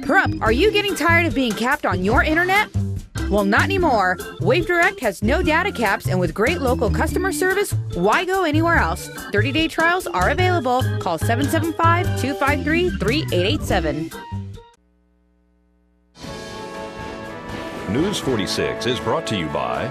Perup, are you getting tired of being capped on your internet? Well, not anymore. Wave Direct has no data caps, and with great local customer service, why go anywhere else? 30-day trials are available. Call 775-253-3887. News 46 is brought to you by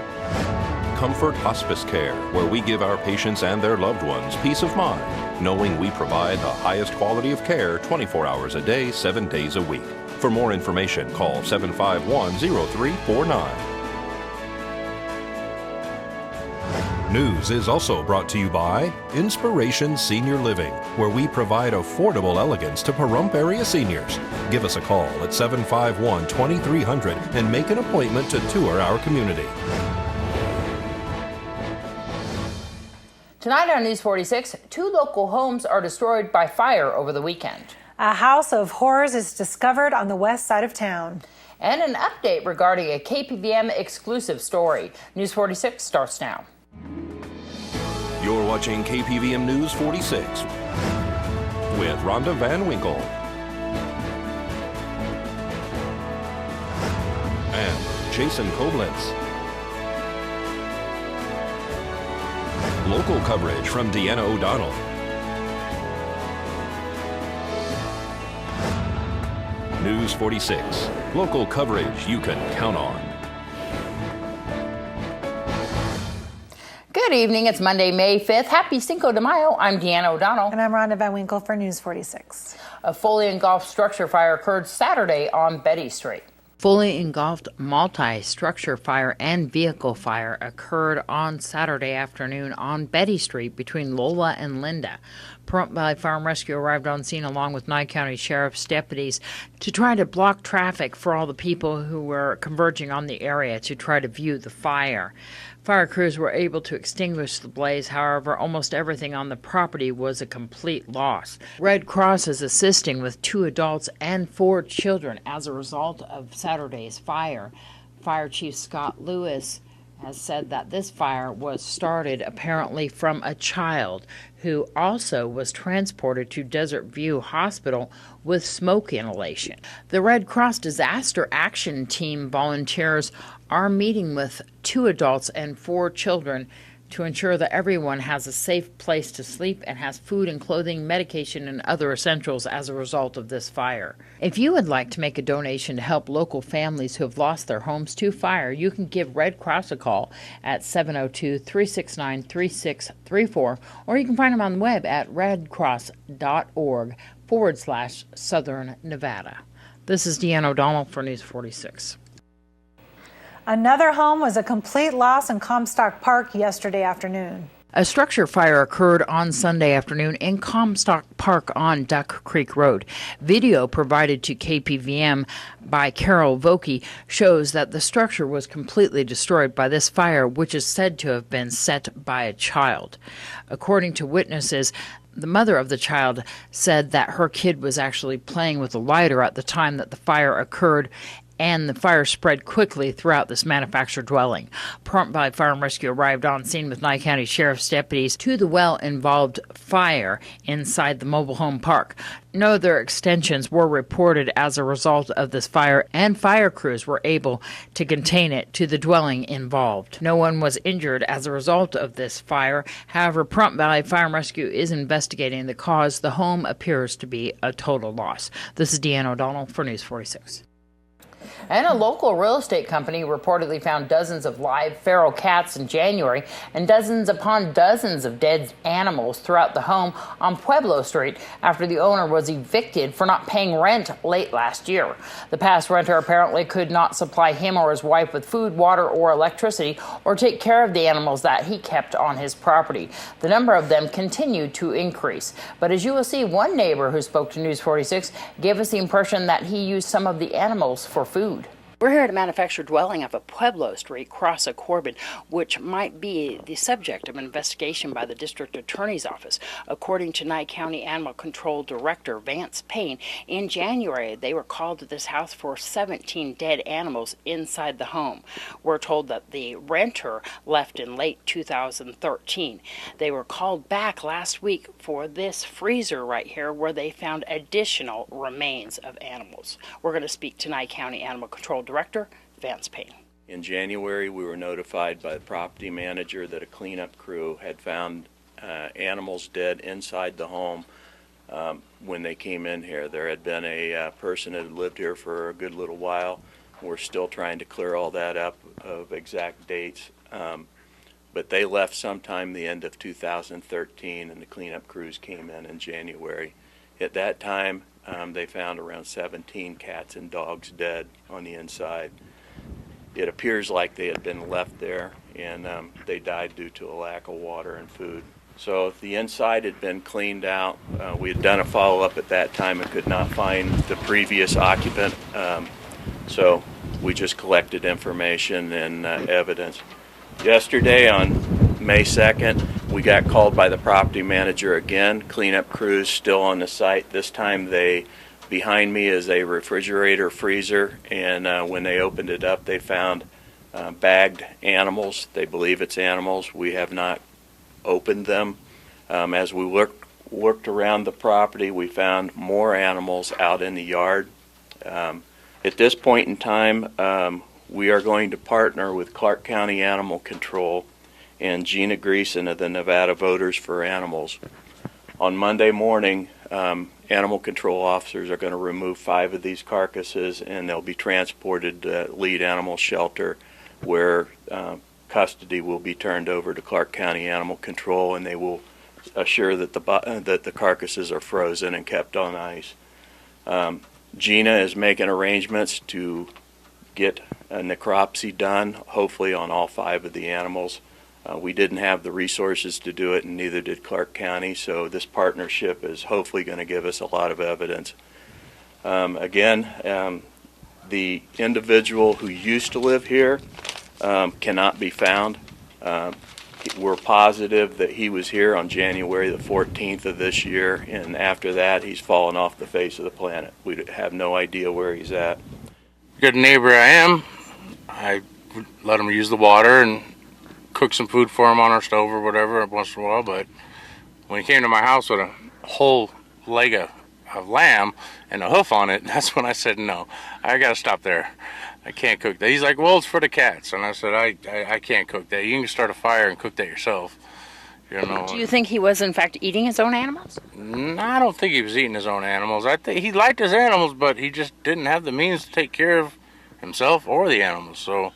Comfort Hospice Care, where we give our patients and their loved ones peace of mind, knowing we provide the highest quality of care 24 hours a day, 7 days a week. For more information, call 751-0349. News is also brought to you by Inspiration Senior Living, where we provide affordable elegance to Pahrump area seniors. Give us a call at 751-2300 and make an appointment to tour our community. Tonight on News 46, 2 local homes are destroyed by fire over the weekend. A house of horrors is discovered on the west side of town. And an update regarding a KPVM exclusive story. News 46 starts now. You're watching KPVM News 46 with Rhonda Van Winkle and Jason Koblenz. Local coverage from Deanna O'Donnell. News 46. Local coverage you can count on. Good evening. It's Monday, May 5th. Happy Cinco de Mayo. I'm Deanna O'Donnell. And I'm Rhonda Van Winkle for News 46. A fully engulfed structure fire occurred Saturday on Betty Street. Fully engulfed multi-structure fire and vehicle fire occurred on Saturday afternoon on Betty Street between Lola and Linda. Pahrump Valley Fire and Rescue arrived on scene along with Nye County Sheriff's deputies to try to block traffic for all the people who were converging on the area to try to view the fire. Fire crews were able to extinguish the blaze. However, almost everything on the property was a complete loss. Red Cross is assisting with 2 adults and 4 children as a result of Saturday's fire. Fire Chief Scott Lewis has said that this fire was started apparently from a child who also was transported to Desert View Hospital with smoke inhalation. The Red Cross Disaster Action Team volunteers are meeting with 2 adults and 4 children to ensure that everyone has a safe place to sleep and has food and clothing, medication, and other essentials as a result of this fire. If you would like to make a donation to help local families who have lost their homes to fire, you can give Red Cross a call at 702-369-3634, or you can find them on the web at redcross.org/Southern Nevada. This is Deanna O'Donnell for News 46. Another home was a complete loss in Comstock Park yesterday afternoon. A structure fire occurred on Sunday afternoon in Comstock Park on Duck Creek Road. Video provided to KPVM by Carol Vokey shows that the structure was completely destroyed by this fire, which is said to have been set by a child. According to witnesses, the mother of the child said that her kid was actually playing with a lighter at the time that the fire occurred, and the fire spread quickly throughout this manufactured dwelling. Pahrump Valley Fire and Rescue arrived on scene with Nye County Sheriff's deputies to the well-involved fire inside the mobile home park. No other extensions were reported as a result of this fire, and fire crews were able to contain it to the dwelling involved. No one was injured as a result of this fire. However, Pahrump Valley Fire and Rescue is investigating the cause. The home appears to be a total loss. This is Deanna O'Donnell for News 46. And a local real estate company reportedly found dozens of live feral cats in January and dozens upon dozens of dead animals throughout the home on Pueblo Street after the owner was evicted for not paying rent late last year. The past renter apparently could not supply him or his wife with food, water, or electricity, or take care of the animals that he kept on his property. The number of them continued to increase. But as you will see, one neighbor who spoke to News 46 gave us the impression that he used some of the animals for food. We're here at a manufactured dwelling off of Pueblo Street, cross of Corbin, which might be the subject of an investigation by the District Attorney's Office. According to Nye County Animal Control Director Vance Payne, in January they were called to this house for 17 dead animals inside the home. We're told that the renter left in late 2013. They were called back last week for this freezer right here where they found additional remains of animals. We're going to speak to Nye County Animal Control Director Vance Payne. In January, we were notified by the property manager that a cleanup crew had found animals dead inside the home when they came in here. There had been a person that had lived here for a good little while. We're still trying to clear all that up of exact dates. But they left sometime the end of 2013, and the cleanup crews came in January. At that time, they found around 17 cats and dogs dead on the inside. It appears like they had been left there, and they died due to a lack of water and food. So the inside had been cleaned out. We had done a follow-up at that time and could not find the previous occupant. So we just collected information and evidence. Yesterday, on May 2nd, we got called by the property manager again. Cleanup crews still on the site. This time behind me is a refrigerator freezer, and when they opened it up, they found bagged animals. They believe it's animals. We have not opened them. As we worked around the property, we found more animals out in the yard. At this point in time, we are going to partner with Clark County Animal Control and Gina Greason of the Nevada Voters for Animals. On Monday morning, animal control officers are going to remove 5 of these carcasses, and they'll be transported to Lead Animal Shelter, where custody will be turned over to Clark County Animal Control, and they will assure that the carcasses are frozen and kept on ice. Gina is making arrangements to get a necropsy done, hopefully on all 5 of the animals. We didn't have the resources to do it, and neither did Clark County, so this partnership is hopefully going to give us a lot of evidence. Again, the individual who used to live here cannot be found. We're positive that he was here on January the 14th of this year, and after that he's fallen off the face of the planet. We have no idea where he's at. Good neighbor I am. I let him use the water and cook some food for him on our stove or whatever once in a while, but when he came to my house with a whole leg of lamb and a hoof on it, that's when I said, no, I gotta stop there. I can't cook that. He's like, well, it's for the cats. And I said, I can't cook that. You can start a fire and cook that yourself. You know. Do you think he was in fact eating his own animals? I don't think he was eating his own animals. I think he liked his animals, but he just didn't have the means to take care of himself or the animals. So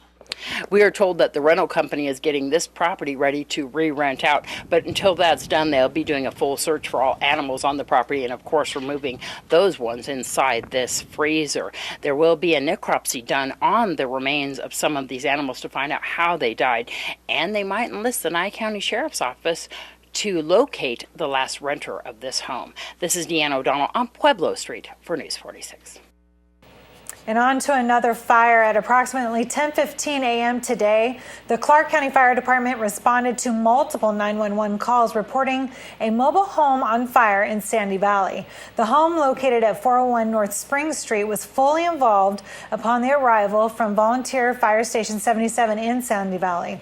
we are told that the rental company is getting this property ready to re-rent out, but until that's done, they'll be doing a full search for all animals on the property and, of course, removing those ones inside this freezer. There will be a necropsy done on the remains of some of these animals to find out how they died, and they might enlist the Nye County Sheriff's Office to locate the last renter of this home. This is Deanna O'Donnell on Pueblo Street for News 46. And on to another fire. At approximately 10:15 a.m. today, the Clark County Fire Department responded to multiple 911 calls reporting a mobile home on fire in Sandy Valley. The home, located at 401 North Spring Street, was fully involved upon the arrival from Volunteer Fire Station 77 in Sandy Valley.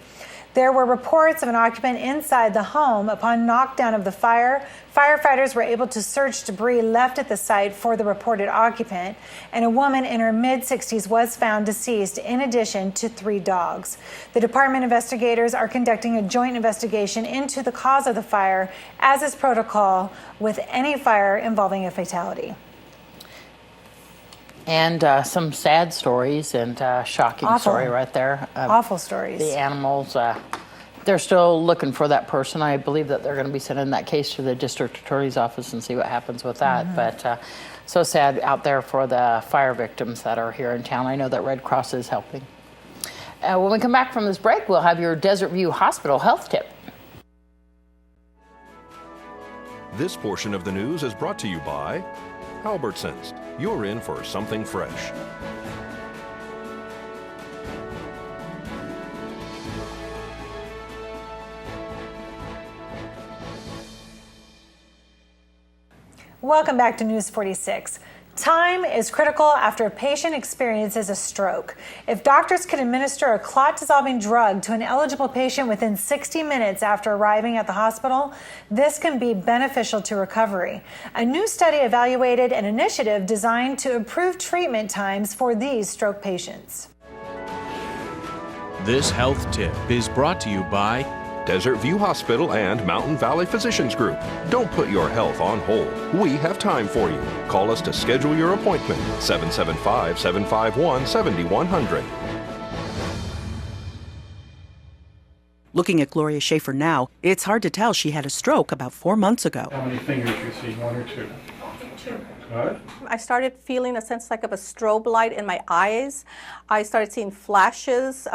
There were reports of an occupant inside the home. Upon knockdown of the fire, firefighters were able to search debris left at the site for the reported occupant, and a woman in her mid-60s was found deceased, in addition to 3 dogs. The department investigators are conducting a joint investigation into the cause of the fire, as is protocol with any fire involving a fatality. And some sad stories and shocking story right there. Awful stories. The animals, they're still looking for that person. I believe that they're going to be sending that case to the district attorney's office and see what happens with that. Mm-hmm. But so sad out there for the fire victims that are here in town. I know that Red Cross is helping. When we come back from this break, we'll have your Desert View Hospital health tip. This portion of the news is brought to you by Albertsons. You're in for something fresh. Welcome back to News 46. Time is critical after a patient experiences a stroke. If doctors could administer a clot-dissolving drug to an eligible patient within 60 minutes after arriving at the hospital, this can be beneficial to recovery. A new study evaluated an initiative designed to improve treatment times for these stroke patients. This health tip is brought to you by Desert View Hospital and Mountain Valley Physicians Group. Don't put your health on hold. We have time for you. Call us to schedule your appointment. 775-751-7100. Looking at Gloria Schaefer now, it's hard to tell she had a stroke about 4 months ago. How many fingers do you see? 1 or 2? 2. What? I started feeling a sense like of a strobe light in my eyes. I started seeing flashes,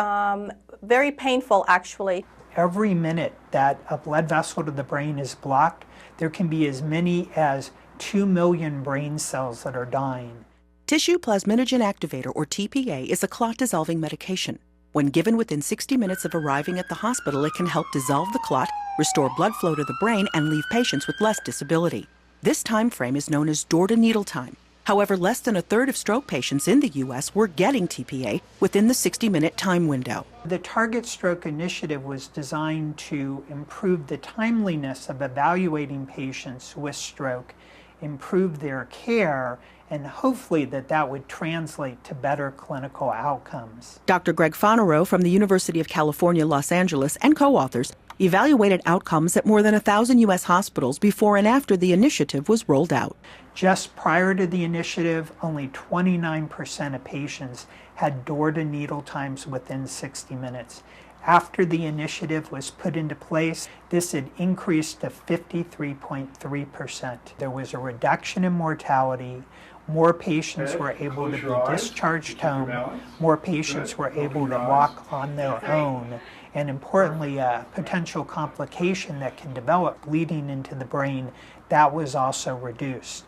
very painful actually. Every minute that a blood vessel to the brain is blocked, there can be as many as 2 million brain cells that are dying. Tissue plasminogen activator, or TPA, is a clot-dissolving medication. When given within 60 minutes of arriving at the hospital, it can help dissolve the clot, restore blood flow to the brain, and leave patients with less disability. This time frame is known as door-to-needle time. However, less than a third of stroke patients in the U.S. were getting TPA within the 60-minute time window. The Target Stroke Initiative was designed to improve the timeliness of evaluating patients with stroke, improve their care, and hopefully that would translate to better clinical outcomes. Dr. Greg Fonarow from the University of California, Los Angeles, and co-authors evaluated outcomes at more than 1,000 U.S. hospitals before and after the initiative was rolled out. Just prior to the initiative, only 29% of patients had door-to-needle times within 60 minutes. After the initiative was put into place, this had increased to 53.3%. There was a reduction in mortality. More patients were able to be discharged home. More patients were able to walk on their own. And importantly, a potential complication that can develop bleeding into the brain, that was also reduced.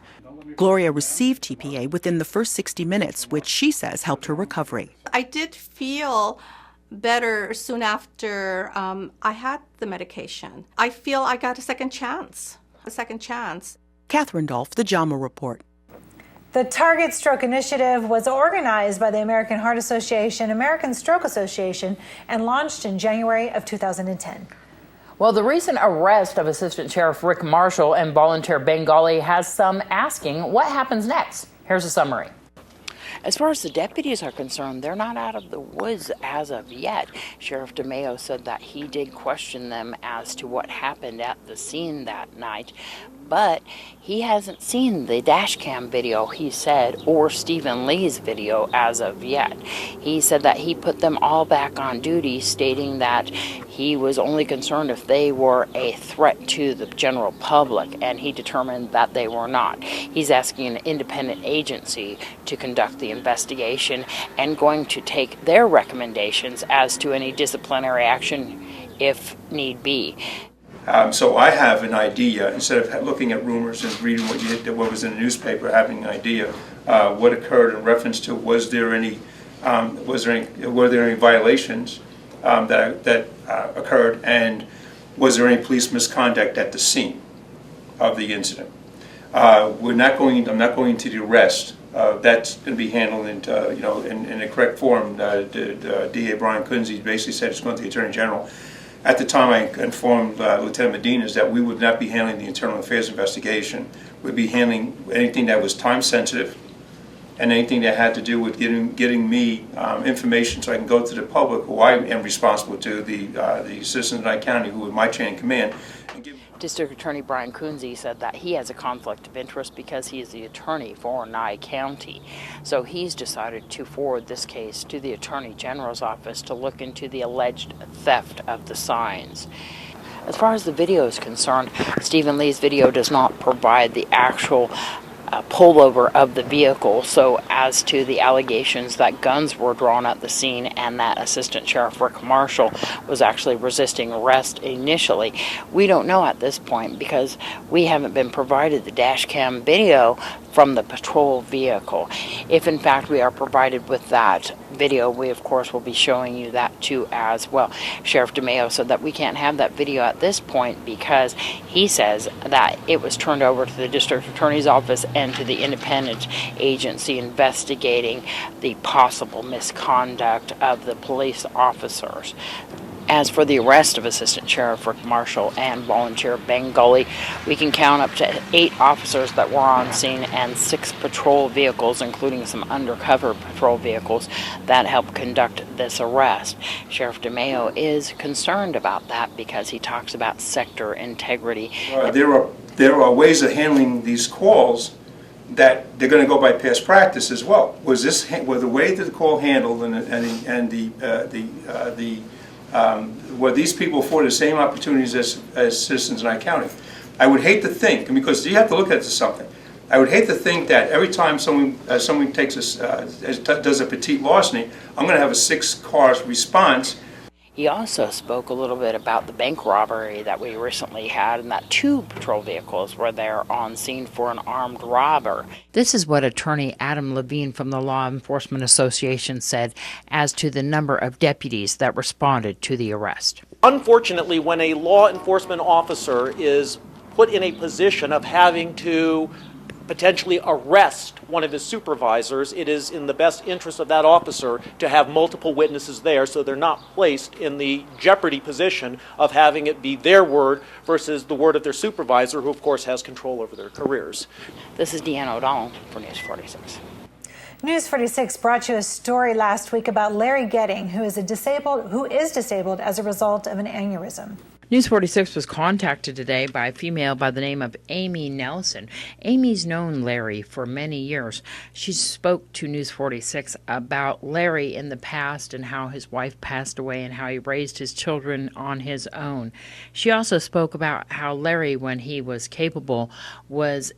Gloria received TPA within the first 60 minutes, which she says helped her recovery. I did feel better soon after I had the medication. I feel I got a second chance. Catherine Dolph, The JAMA Report. The Target Stroke Initiative was organized by the American Heart Association, American Stroke Association, and launched in January of 2010. Well, the recent arrest of Assistant Sheriff Rick Marshall in volunteer Bengali has some asking what happens next. Here's a summary. As far as the deputies are concerned, they're not out of the woods as of yet. Sheriff DeMeo said that he did question them as to what happened at the scene that night, but he hasn't seen the dash cam video, he said, or Stephen Lee's video as of yet. He said that he put them all back on duty, stating that he was only concerned if they were a threat to the general public, and he determined that they were not. He's asking an independent agency to conduct the investigation and going to take their recommendations as to any disciplinary action if need be. So I have an idea, instead of looking at rumors and reading what was in the newspaper, having an idea what occurred in reference to were there any violations that occurred, and was there any police misconduct at the scene of the incident. I'm not going to the arrest. That's going to be handled in the correct form. DA Brian Kunze basically said it's going to the Attorney General. At the time, I informed Lieutenant Medina that we would not be handling the internal affairs investigation. We'd be handling anything that was time sensitive and anything that had to do with getting me information so I can go to the public, who I am responsible to, the citizens of Nye County, who are my chain of command. District Attorney Brian Kunze said that he has a conflict of interest because he is the attorney for Nye County. So he's decided to forward this case to the Attorney General's office to look into the alleged theft of the signs. As far as the video is concerned, Stephen Lee's video does not provide the actual pullover of the vehicle, so as to the allegations that guns were drawn at the scene and that Assistant Sheriff Rick Marshall was actually resisting arrest initially, we don't know at this point because we haven't been provided the dash cam video from the patrol vehicle. If in fact we are provided with that video, we of course will be showing you that too as well. Sheriff DeMayo said that we can't have that video at this point because he says that it was turned over to the district attorney's office and to the independent agency investigating the possible misconduct of the police officers. As for the arrest of Assistant Sheriff Rick Marshall and volunteer Ben Gully, we can count up to 8 officers that were on scene and 6 patrol vehicles, including some undercover patrol vehicles, that helped conduct this arrest. Sheriff DeMayo is concerned about that because he talks about sector integrity. There are ways of handling these calls that they're going to go by past practice as well. Was the way that the call handled were these people afforded the same opportunities as citizens in our county? I would hate to think, because you have to look at something. I would hate to think that every time someone does a petite larceny, I'm going to have a 6-car response. He also spoke a little bit about the bank robbery that we recently had and that 2 patrol vehicles were there on scene for an armed robber. This is what attorney Adam Levine from the Law Enforcement Association said as to the number of deputies that responded to the arrest. Unfortunately, when a law enforcement officer is put in a position of having to potentially arrest one of his supervisors, it is in the best interest of that officer to have multiple witnesses there so they're not placed in the jeopardy position of having it be their word versus the word of their supervisor, who of course has control over their careers. This is Deanna O'Donnell for News 46. News 46 brought you a story last week about Larry Getting, who is disabled as a result of an aneurysm. News 46 was contacted today by a female by the name of Amy Nelson. Amy's known Larry for many years. She spoke to News 46 about Larry in the past and how his wife passed away and how he raised his children on his own. She also spoke about how Larry, when he was capable, was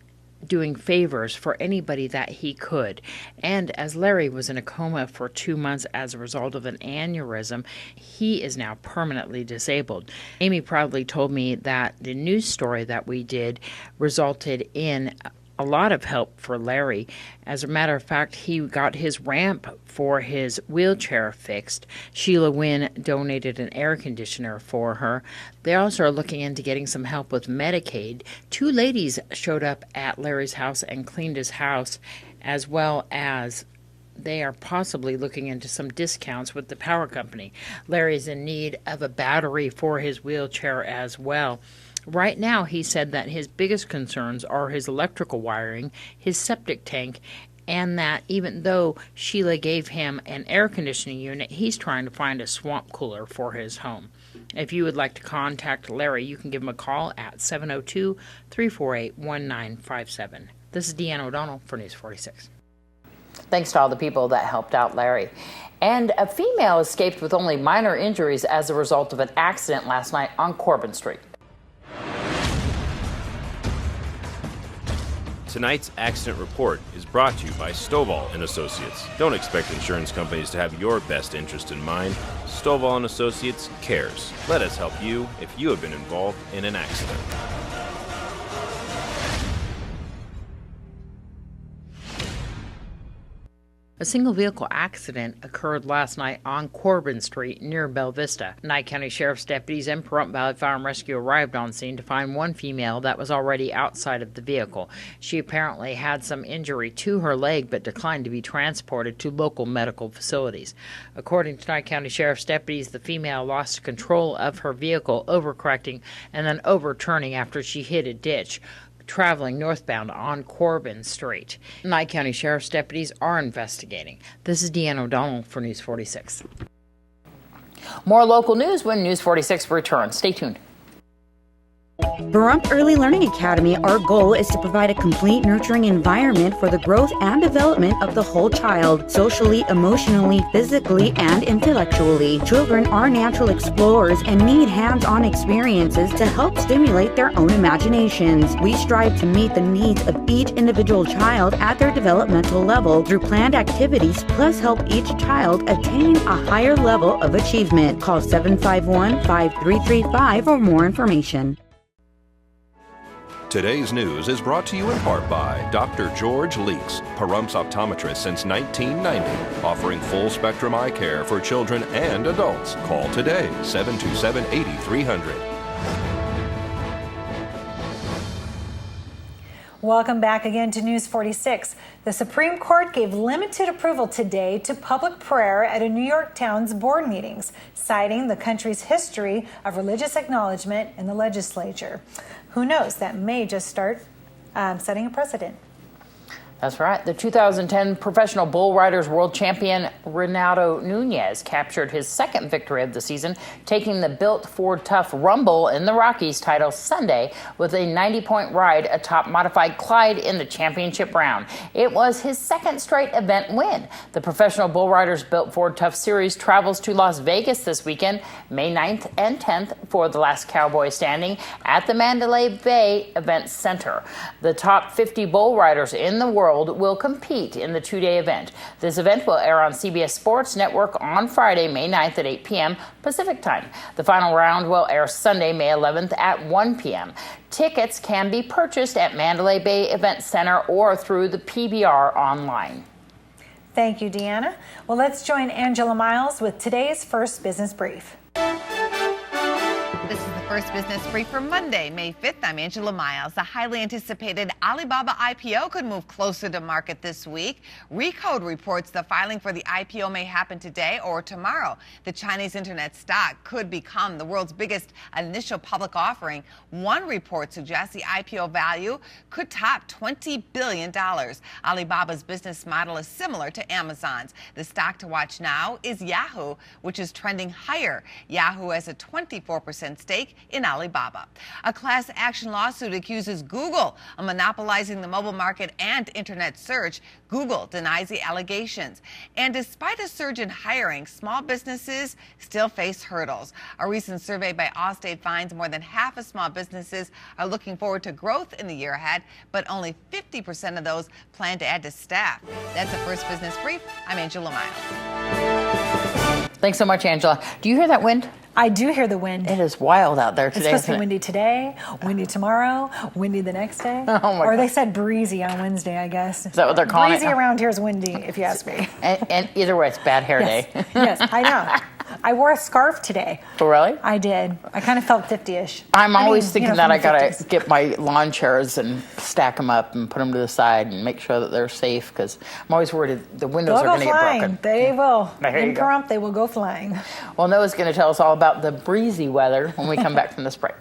doing favors for anybody that he could. And as Larry was in a coma for 2 months as a result of an aneurysm, he is now permanently disabled. Amy proudly told me that the news story that we did resulted in a lot of help for Larry. As a matter of fact, he got his ramp for his wheelchair fixed. Sheila Wynn donated an air conditioner for her. They also are looking into getting some help with Medicaid. 2 ladies showed up at Larry's house and cleaned his house, as well as they are possibly looking into some discounts with the power company. Larry's in need of a battery for his wheelchair as well. Right now, he said that his biggest concerns are his electrical wiring, his septic tank, and that even though Sheila gave him an air conditioning unit, he's trying to find a swamp cooler for his home. If you would like to contact Larry, you can give him a call at 702-348-1957. This is Deanna O'Donnell for News 46. Thanks to all the people that helped out Larry. And a female escaped with only minor injuries as a result of an accident last night on Corbin Street. Tonight's accident report is brought to you by Stovall & Associates. Don't expect insurance companies to have your best interest in mind. Stovall & Associates cares. Let us help you if you have been involved in an accident. A single vehicle accident occurred last night on Corbin Street near Bella Vista. Nye County Sheriff's deputies and Pahrump Valley Fire and Rescue arrived on scene to find one female that was already outside of the vehicle. She apparently had some injury to her leg but declined to be transported to local medical facilities. According to Nye County Sheriff's deputies, the female lost control of her vehicle, overcorrecting and then overturning after she hit a ditch, traveling northbound on Corbin Street. Nye County Sheriff's deputies are investigating. This is Deanna O'Donnell for News 46. More local news when News 46 returns. Stay tuned. Pahrump Early Learning Academy, our goal is to provide a complete nurturing environment for the growth and development of the whole child, socially, emotionally, physically, and intellectually. Children are natural explorers and need hands-on experiences to help stimulate their own imaginations. We strive to meet the needs of each individual child at their developmental level through planned activities, plus help each child attain a higher level of achievement. Call 751-5335 for more information. Today's news is brought to you in part by Dr. George Leeks, Pahrumps optometrist since 1990, offering full-spectrum eye care for children and adults. Call today, 727-8300. Welcome back again to News 46. The Supreme Court gave limited approval today to public prayer at a New York town's board meetings, citing the country's history of religious acknowledgement in the legislature. Who knows, that may just start setting a precedent. That's right. The 2010 Professional Bull Riders World Champion Renato Nunez captured his second victory of the season, taking the Built Ford Tough Rumble in the Rockies title Sunday with a 90-point ride atop modified Clyde in the championship round. It was his second straight event win. The Professional Bull Riders Built Ford Tough Series travels to Las Vegas this weekend, May 9th and 10th, for the last cowboy standing at the Mandalay Bay Event Center. The top 50 bull riders in the world will compete in the two-day event. This event will air on CBS Sports Network on Friday, May 9th at 8 p.m. Pacific Time. The final round will air Sunday, May 11th at 1 p.m. Tickets can be purchased at Mandalay Bay Event Center or through the PBR online. Thank you, Deanna. Well, let's join Angela Miles with today's First Business Brief. This is the First Business Brief for Monday, May 5th. I'm Angela Miles. The highly anticipated Alibaba IPO could move closer to market this week. Recode reports the filing for the IPO may happen today or tomorrow. The Chinese internet stock could become the world's biggest initial public offering. One report suggests the IPO value could top $20 billion. Alibaba's business model is similar to Amazon's. The stock to watch now is Yahoo, which is trending higher. Yahoo has a 24% stake in Alibaba. A class action lawsuit accuses Google of monopolizing the mobile market and internet search. Google denies the allegations. And despite a surge in hiring, small businesses still face hurdles. A recent survey by Allstate finds more than half of small businesses are looking forward to growth in the year ahead, but only 50% of those plan to add to staff. That's the First Business Brief. I'm Angela Miles. Thanks so much, Angela. Do you hear that wind? I do hear the wind. It is wild out there today. It's supposed to be windy today, windy tomorrow, windy the next day. Oh my or God. They said breezy on Wednesday, I guess. Is that what they're calling breezy it? Around here is windy, if you ask me. And either way, it's bad hair Yes. day. Yes, I know. I wore a scarf today. Oh, really? I did. I kind of felt 50-ish. I'm always thinking that from I the gotta 50s. get my lawn chairs and stack them up and put them to the side and make sure that they're safe, because I'm always worried the windows They'll are go going to get flying. broken. They will. There you In go. Pahrump, they will go flying. Well, Noah's going to tell us all about the breezy weather when we come back from this break.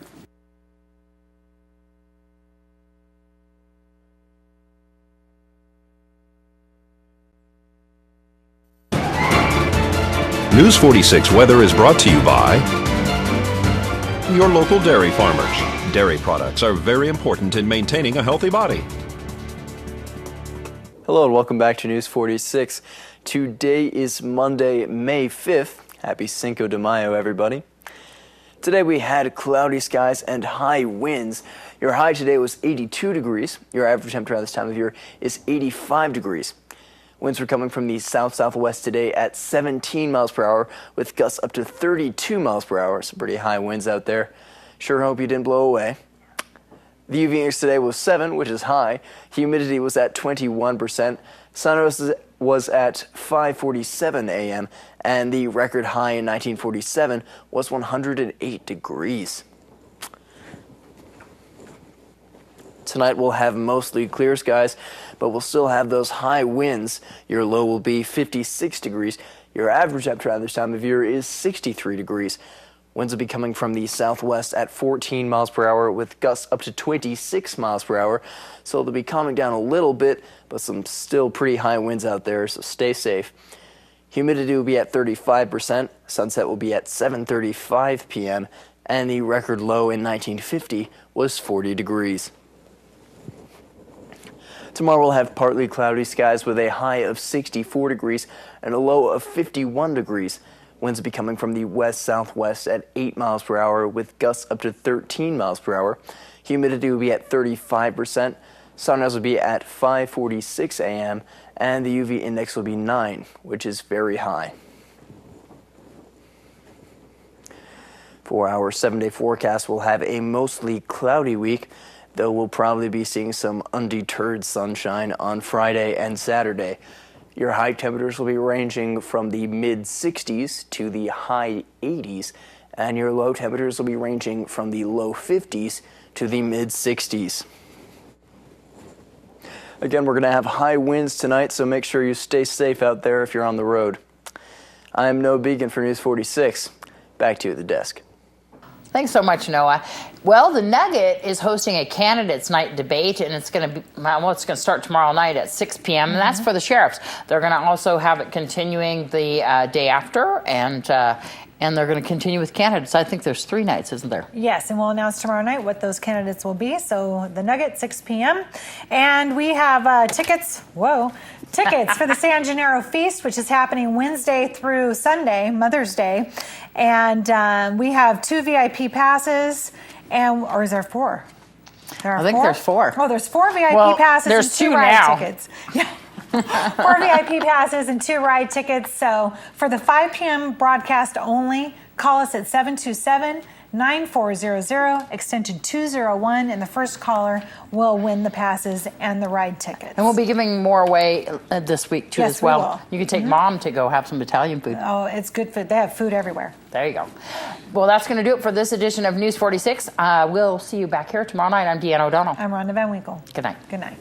News 46 weather is brought to you by your local dairy farmers. Dairy products are very important in maintaining a healthy body. Hello and welcome back to News 46. Today is Monday, May 5th. Happy Cinco de Mayo, everybody. Today we had cloudy skies and high winds. Your high today was 82 degrees. Your average temperature at this time of year is 85 degrees. Winds were coming from the south-southwest today at 17 miles per hour with gusts up to 32 miles per hour. Some pretty high winds out there. Sure hope you didn't blow away. The UV index today was 7, which is high. Humidity was at 21%. Sun was at 5:47 a.m. and the record high in 1947 was 108 degrees. Tonight we'll have mostly clear skies, but we'll still have those high winds. Your low will be 56 degrees. Your average temperature at this time of year is 63 degrees. Winds will be coming from the southwest at 14 miles per hour with gusts up to 26 miles per hour. So they'll be calming down a little bit, but some still pretty high winds out there, so stay safe. Humidity will be at 35%. Sunset will be at 7:35 p.m. and the record low in 1950 was 40 degrees. Tomorrow we'll have partly cloudy skies with a high of 64 degrees and a low of 51 degrees. Winds will be coming from the west-southwest at 8 miles per hour with gusts up to 13 miles per hour. Humidity will be at 35%. Sunrise will be at 5:46 a.m. and the UV index will be 9, which is very high. For our 7-day forecast, we'll have a mostly cloudy week. though we'll probably be seeing some undeterred sunshine on Friday and Saturday. Your high temperatures will be ranging from the mid-60s to the high 80s, and your low temperatures will be ranging from the low 50s to the mid-60s. Again, we're going to have high winds tonight, so make sure you stay safe out there if you're on the road. I'm Noah Beacon for News 46. Back to you at the desk. Thanks so much, Noah. Well, the Nugget is hosting a candidates night debate, and it's going to start tomorrow night at 6 p.m., and that's for the sheriffs. They're going to also have it continuing the day after, and they're going to continue with candidates. I think there's 3 nights, isn't there? Yes, and we'll announce tomorrow night what those candidates will be. So the Nugget, 6 p.m. And we have tickets for the San Gennaro Feast, which is happening Wednesday through Sunday, Mother's Day. And we have 2 VIP passes, or is there 4? I think there's 4. Oh, there's 4 VIP passes there's and 2 2 ride now. tickets. Yeah. 4 VIP passes and 2 ride tickets. So for the 5 p.m. broadcast only, call us at 727-9400, extension 201, and the first caller will win the passes and the ride tickets. And we'll be giving more away this week, too, as well. We will. You can take Mom to go have some Italian food. Oh, it's good food. They have food everywhere. There you go. Well, that's going to do it for this edition of News 46. We'll see you back here tomorrow night. I'm Deanna O'Donnell. I'm Rhonda Van Winkle. Good night. Good night.